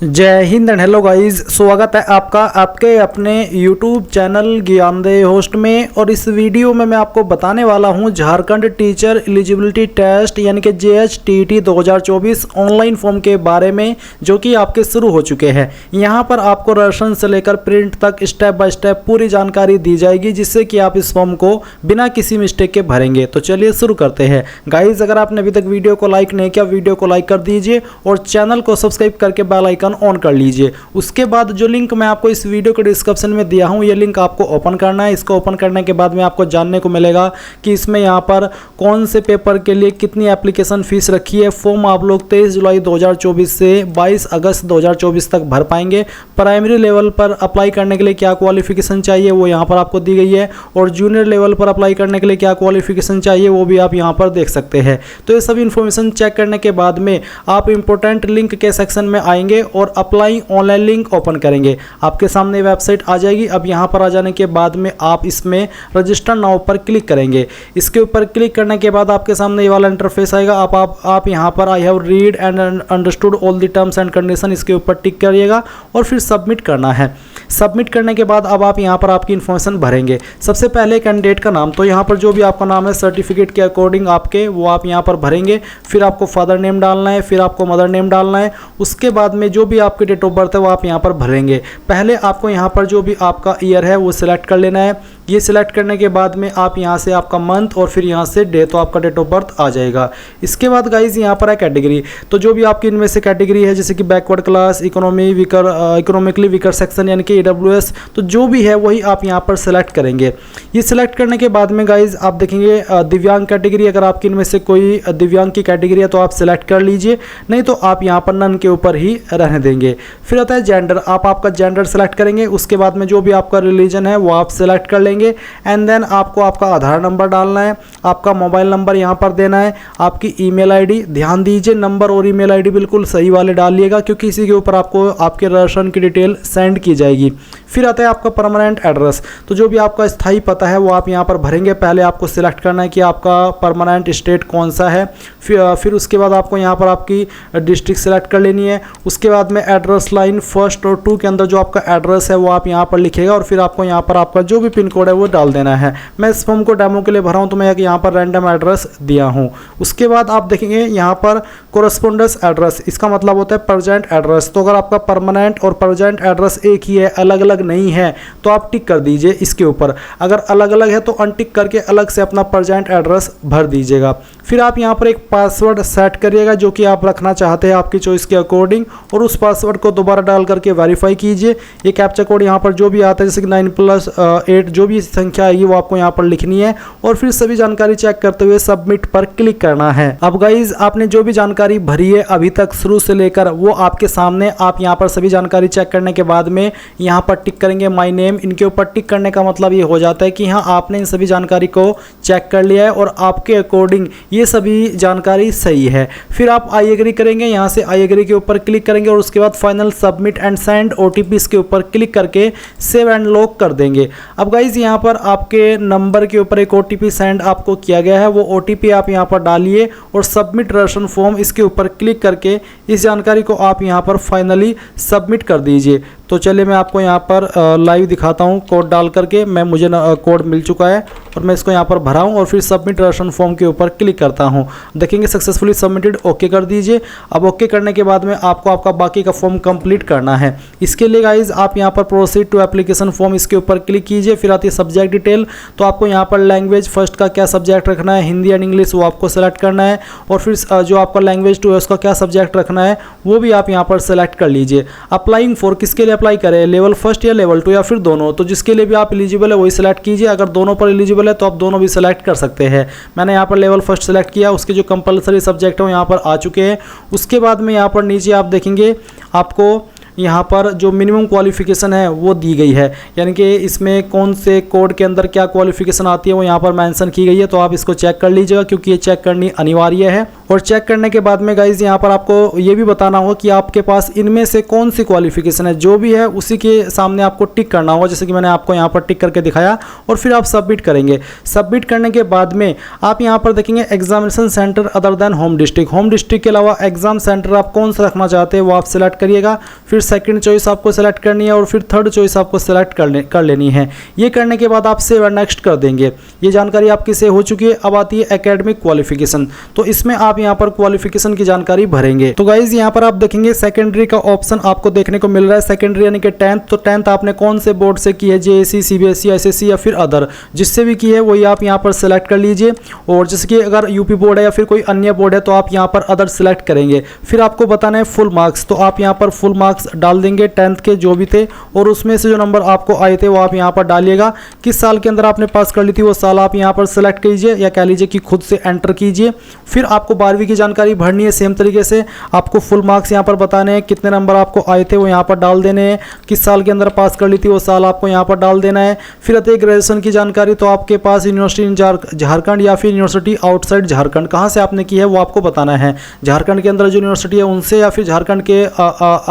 जय Hind and hello guys, स्वागत है आपका आपके अपने YouTube चैनल ज्ञानदेय होस्ट में। और इस वीडियो में मैं आपको बताने वाला हूं झारखंड टीचर एलिजिबिलिटी टेस्ट यानी कि JHTT 2024 ऑनलाइन फॉर्म के बारे में, जो कि आपके शुरू हो चुके हैं। यहां पर आपको रसम से लेकर प्रिंट तक स्टेप बाय स्टेप पूरी जानकारी दी जाएगी, जिससे कि आप इस फॉर्म को बिना किसी मिस्टेक के भरेंगे। तो चलिए शुरू करते हैं गाइज। अगर आपने अभी तक वीडियो को लाइक नहीं किया, वीडियो को लाइक कर दीजिए और चैनल को सब्सक्राइब करके बेल आइकन ऑन कर लीजिए। उसके बाद जो लिंक मैं आपको इस वीडियो के डिस्क्रिप्शन में दिया हूं, ये लिंक आपको ओपन करना है। इसको ओपन करने के बाद में आपको जानने को मिलेगा कि इसमें यहां पर कौन से पेपर के लिए कितनी एप्लीकेशन फीस रखी है। फॉर्म आप लोग 23 जुलाई 2024 से 22 अगस्त 2024 तक भर पाएंगे। प्राइमरी लेवल पर अप्लाई करने के लिए क्या क्वालिफिकेशन चाहिए वो यहाँ पर आपको दी गई है, और जूनियर लेवल पर अप्लाई करने के लिए क्या क्वालिफिकेशन चाहिए वो भी आप यहाँ पर देख सकते हैं। तो ये सभी इन्फॉर्मेशन चेक करने के बाद में आप इंपॉर्टेंट लिंक के सेक्शन में आएंगे और अप्लाई ऑनलाइन लिंक ओपन करेंगे। आपके सामने वेबसाइट आ जाएगी। अब यहाँ पर आ जाने के बाद में आप इसमें रजिस्टर नाउ पर क्लिक करेंगे। इसके ऊपर क्लिक करने के बाद आपके सामने ये वाला इंटरफेस आएगा। आप यहाँ पर I have read and understood all the terms and condition, इसके ऊपर टिक करिएगा और फिर सबमिट करना है। सबमिट करने के बाद अब आप यहाँ पर आपकी इन्फॉर्मेशन भरेंगे। सबसे पहले कैंडिडेट का नाम, तो यहाँ पर जो भी आपका नाम है सर्टिफिकेट के अकॉर्डिंग आपके वो आप यहाँ पर भरेंगे। फिर आपको फादर नेम डालना है, फिर आपको मदर नेम डालना है। उसके बाद में जो भी आपके डेट ऑफ बर्थ है वो आप यहाँ पर भरेंगे। पहले आपको यहाँ पर जो भी आपका ईयर है वो सिलेक्ट कर लेना है। ये सिलेक्ट करने के बाद में आप यहाँ से आपका मंथ और फिर यहाँ से डे, तो आपका डेट ऑफ बर्थ आ जाएगा। इसके बाद गाइज यहाँ पर है कैटेगरी, तो जो भी आपकी इनमें से कैटेगरी है, जैसे कि backward class, economically weaker section यानी कि AWS, तो जो भी है वही आप यहाँ पर सेलेक्ट करेंगे। ये सिलेक्ट करने के बाद में गाइज आप देखेंगे दिव्यांग कैटेगरी, अगर आपकी इनमें से कोई दिव्यांग की कैटेगरी है तो आप सिलेक्ट कर लीजिए, नहीं तो आप यहाँ पर नन के ऊपर ही रहने देंगे। फिर आता है जेंडर, आप आपका जेंडर सेलेक्ट करेंगे। उसके बाद में जो भी आपका रिलीजन है वो आप सेलेक्ट कर लेंगे। एंड देन आपको आपका आधार नंबर डालना है, आपका मोबाइल नंबर यहाँ पर देना है, आपकी ईमेल आईडी। ध्यान दीजिए नंबर और ईमेल आईडी बिल्कुल सही वाले डालिएगा, क्योंकि इसी के ऊपर आपको आपके राशन की डिटेल सेंड की जाएगी। फिर आता है आपका परमानेंट एड्रेस, तो जो भी आपका स्थायी पता है वो आप यहाँ पर भरेंगे। पहले आपको सिलेक्ट करना है कि आपका परमानेंट स्टेट कौन सा है। फिर उसके बाद आपको यहाँ पर आपकी डिस्ट्रिक्ट सेलेक्ट कर लेनी है। उसके बाद में एड्रेस लाइन 1 और 2 के अंदर जो आपका एड्रेस है वो आप यहाँ पर लिखिएगा, और फिर आपको यहाँ पर आपका जो भी पिन कोड है वो डाल देना है। मैं इस फॉर्म को डेमो के लिए भरा हूँ, तो मैं यहाँ पर रैंडम एड्रेस दिया हूँ। उसके बाद आप देखेंगे यहाँ पर कोरस्पोंडेंस एड्रेस, इसका मतलब होता है प्रेजेंट एड्रेस। तो अगर आपका परमानेंट और प्रेजेंट एड्रेस एक ही है, अलग अलग नहीं है, तो आप टिक कर दीजिए इसके ऊपर। अगर अलग अलग है तो अनटिक करके अलग से अपना प्रेजेंट एड्रेस भर दीजिएगा। फिर आप यहाँ पर एक पासवर्ड सेट करिएगा, जो कि आप रखना चाहते हैं आपकी चॉइस के अकॉर्डिंग, और उस पासवर्ड को दोबारा डाल करके वेरीफाई कीजिए। ये कैप्चा कोड यहाँ पर जो भी आता है, जैसे कि 9+8 जो भी संख्या आएगी वो आपको यहाँ पर लिखनी है, और फिर सभी जानकारी चेक करते हुए सबमिट पर क्लिक करना है। अब गाइज आपने जो भी जानकारी भरी है अभी तक शुरू से लेकर, वो आपके सामने, आप यहाँ पर सभी जानकारी चेक करने के बाद में यहाँ पर टिक करेंगे माय नेम। इनके ऊपर टिक करने का मतलब ये हो जाता है कि हाँ आपने इन सभी जानकारी को चेक कर लिया है और आपके अकॉर्डिंग ये सभी जानकारी सही है। फिर आप आई एग्री करेंगे, यहाँ से आई एग्री के ऊपर क्लिक करेंगे, और उसके बाद final submit and send OTP के ऊपर क्लिक करके सेव एंड लॉक कर देंगे। अब गाइज यहाँ पर आपके नंबर के ऊपर एक OTP सेंड आपको किया गया है, वो OTP आप यहाँ पर डालिए और सबमिट राशन फॉर्म इसके ऊपर क्लिक करके इस जानकारी को आप यहाँ पर फाइनली सबमिट कर दीजिए। तो चलिए मैं आपको यहाँ पर लाइव दिखाता हूँ कोड डाल करके। मुझे कोड मिल चुका है और मैं इसको यहाँ पर भरा हूँ, और फिर सबमिट राशन फॉर्म के ऊपर क्लिक करता हूँ। देखेंगे सक्सेसफुली सबमिटेड, ओके कर दीजिए। अब ओके करने के बाद में आपको आपका बाकी का फॉर्म कंप्लीट करना है। इसके लिए गाइज आप यहाँ पर प्रोसीड टू एप्लीकेशन फॉर्म इसके ऊपर क्लिक कीजिए। फिर आती है सब्जेक्ट डिटेल, तो आपको यहाँ पर लैंग्वेज फर्स्ट का क्या सब्जेक्ट रखना है, हिंदी एंड इंग्लिश, वो आपको सेलेक्ट करना है। और फिर जो आपका लैंग्वेज 2 है उसका क्या सब्जेक्ट रखना है वो भी आप यहाँ पर सेलेक्ट कर लीजिए। अप्लाइंग फॉर, किसके लिए अप्लाई करें, लेवल 1 या लेवल 2 या फिर दोनों, तो जिसके लिए भी आप एलिजिबल है वही सिलेक्ट कीजिए। अगर दोनों पर एलिजिबल है तो आप दोनों भी सिलेक्ट कर सकते हैं। मैंने यहाँ पर लेवल 1 सेलेक्ट किया, उसके जो कंपलसरी सब्जेक्ट है वो यहाँ पर आ चुके हैं। उसके बाद में यहाँ पर नीचे आप देखेंगे आपको यहाँ पर जो मिनिमम क्वालिफिकेशन है वो दी गई है, यानी कि इसमें कौन से कोड के अंदर क्या क्वालिफिकेशन आती है वो यहाँ पर मेंशन की गई है। तो आप इसको चेक कर लीजिएगा, क्योंकि ये चेक करनी अनिवार्य है। और चेक करने के बाद में गाइज यहाँ पर आपको ये भी बताना होगा कि आपके पास इनमें से कौन सी क्वालिफिकेशन है, जो भी है उसी के सामने आपको टिक करना होगा, जैसे कि मैंने आपको यहाँ पर टिक करके दिखाया। और फिर आप सबमिट करेंगे। सबमिट करने के बाद में आप यहाँ पर देखेंगे examination centre other than home district. Home district के अलावा एग्जाम सेंटर आप कौन सा रखना चाहते हैं वो आप सिलेक्ट करिएगा। फिर सेकंड चॉइस आपको सेलेक्ट करनी है और फिर थर्ड चॉइस आपको सेलेक्ट कर लेनी है। ये करने के बाद आप सेव एंड नेक्स्ट कर देंगे। ये जानकारी आपकी सेव हो चुकी है। अब आती है एकेडमिक क्वालिफिकेशन। तो इसमें आप यहाँ पर क्वालिफिकेशन की जानकारी भरेंगे। तो गाइज यहाँ पर आप देखेंगे सेकेंडरी का ऑप्शन आपको देखने को मिल रहा है। सेकेंडरी यानी कि 10th। तो 10th आपने कौन से बोर्ड से की है, जेएससी, सीबीएसई, एसएससी या फिर अदर, जिससे भी की है वही आप यहाँ पर सेलेक्ट कर लीजिए। और जैसे कि अगर यूपी बोर्ड है या फिर कोई अन्य बोर्ड है तो आप यहाँ पर अदर सेलेक्ट करेंगे। फिर आपको बताना है फुल मार्क्स। तो आप यहाँ पर फुल मार्क्स डाल देंगे 10th के जो भी थे, और उसमें से जो नंबर आपको आए थे वो आप यहाँ पर डालिएगा। किस साल के अंदर आपने पास कर ली थी वो साल आप यहाँ पर सेलेक्ट कीजिए, या कह लीजिए कि खुद से एंटर कीजिए। फिर आपको 12वीं की जानकारी भरनी है। सेम तरीके से आपको फुल मार्क्स यहाँ पर बताने हैं, कितने नंबर आपको आए थे वो यहाँ पर डाल देने हैं, किस साल के अंदर पास कर ली थी वो साल आपको यहाँ पर डाल देना है। फिर आती है ग्रेजुएशन की जानकारी। तो आपके पास यूनिवर्सिटी इन झारखंड या फिर यूनिवर्सिटी आउटसाइड झारखंड कहाँ से आपने की है वो आपको बताना है। झारखंड के अंदर जो यूनिवर्सिटी है उनसे, या फिर झारखंड के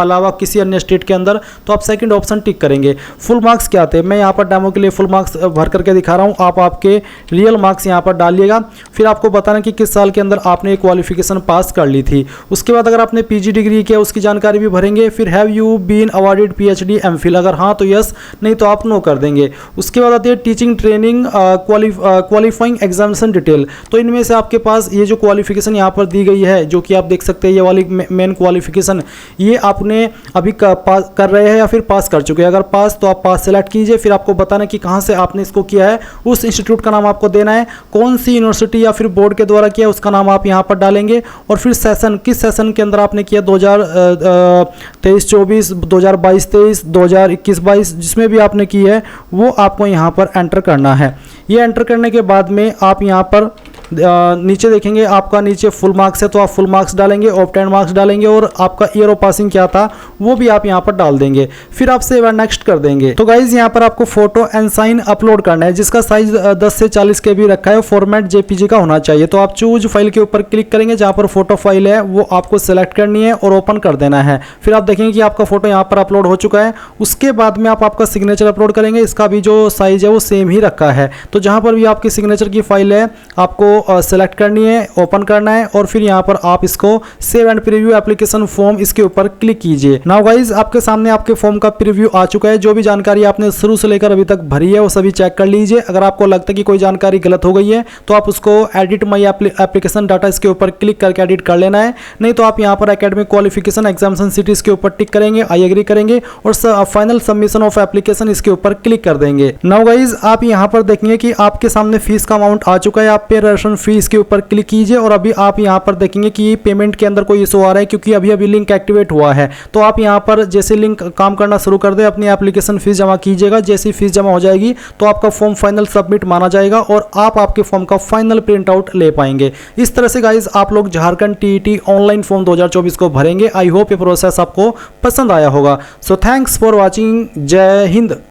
अलावा किसी अन्य स्टेट के अंदर, तो आप सेकंड ऑप्शन टिक करेंगे। फुल मार्क्स क्या आते हैं, मैं यहाँ पर डेमो के लिए फुल मार्क्स भर करके दिखा रहा हूँ, आप आपके रियल मार्क्स यहाँ पर डालिएगा। फिर आपको बताना कि किस साल के अंदर आपने क्वालिफिकेशन पास कर ली थी। उसके बाद अगर आपने पीजी डिग्री किया उसकी जानकारी भी भरेंगे। फिर have you been awarded PhD MPhil, अगर हाँ तो यस, नहीं तो आप नो कर देंगे। उसके बाद आती है teaching training qualifying examination detail. तो इनमें से आपके पास ये जो क्वालिफिकेशन यहाँ पर दी गई है, जो कि आप देख सकते हैं ये वाली मेन क्वालिफिकेशन, ये आपने अभी कर रहे हैं या फिर पास कर चुके हैं। अगर पास तो आप पास सेलेक्ट कीजिए। फिर आपको बताना कि कहाँ से आपने इसको किया है, उस इंस्टीट्यूट का नाम आपको देना है, कौन सी यूनिवर्सिटी या फिर बोर्ड के द्वारा किया उसका नाम आप यहाँ पर डालेंगे। और फिर सेशन, किस सेशन के अंदर आपने किया, 2023-24, 2022-23, 2021-22, जिसमें भी आपने की है वो आपको यहाँ पर एंटर करना है। ये एंटर करने के बाद में आप यहाँ पर नीचे देखेंगे आपका नीचे फुल मार्क्स है तो आप फुल मार्क्स डालेंगे, ऑब्टेन मार्क्स डालेंगे, और आपका ईयर ऑफ पासिंग क्या था वो भी आप यहाँ पर डाल देंगे। फिर आप सेव एंड नेक्स्ट कर देंगे। तो गाइज यहाँ पर आपको फोटो एंड साइन अपलोड करना है, जिसका साइज 10 से 40 के भी रखा है। फॉर्मेट जेपीजी का होना चाहिए। तो आप चूज फाइल के ऊपर क्लिक करेंगे, जहाँ पर फोटो फाइल है वो आपको सेलेक्ट करनी है और ओपन कर देना है। फिर आप देखेंगे कि आपका फोटो यहाँ पर अपलोड हो चुका है। उसके बाद में आप आपका सिग्नेचर अपलोड करेंगे। इसका भी जो साइज है वो सेम ही रखा है। तो जहाँ पर भी आपकी सिग्नेचर की फाइल है आपको सेलेक्ट करनी है, ओपन करना है, और फिर यहाँ पर आप इसको save and preview application form इसके ऊपर क्लिक कीजिए। नाउ गाइज आपके सामने आपके फॉर्म का प्रीव्यू आ चुका है। जो भी जानकारी आपने शुरू से लेकर अभी तक भरी है वो सभी चेक कर लीजिए। अगर आपको लगता है कि कोई जानकारी गलत हो गई है तो आप उसको एडिट माई एप्लीकेशन डाटा इसके ऊपर क्लिक करके एडिट कर लेना है। नहीं तो आप यहाँ पर एकेडमिक क्वालिफिकेशन एग्जामिनेशन सिटीज के ऊपर टिक करेंगे, आई एग्री करेंगे, और फाइनल सबमिशन ऑफ एप्लीकेशन इसके ऊपर क्लिक कर देंगे। नाउ गाइज आप यहाँ पर देखेंगे कि आपके सामने फीस का अमाउंट आ चुका है। आप पे रजिस्ट्रेशन फीस के ऊपर क्लिक कीजिए, और अभी आप यहाँ पर देखेंगे कि पेमेंट के अंदर कोई इशू आ रहा है, क्योंकि अभी लिंक एक्टिवेट हुआ है। तो आप यहाँ पर जैसे लिंक काम करना शुरू कर दे अपनी एप्लीकेशन फीस जमा कीजिएगा। जैसी फीस जमा हो जाएगी तो आपका फॉर्म फाइनल सबमिट माना जाएगा और आप आपके फॉर्म का फाइनल प्रिंट आउट ले पाएंगे। इस तरह से गाइज आप लोग झारखंड टीईटी ऑनलाइन फॉर्म 2024 को भरेंगे। आई होप ये प्रोसेस आपको पसंद आया होगा। So thanks for watching. जय हिंद।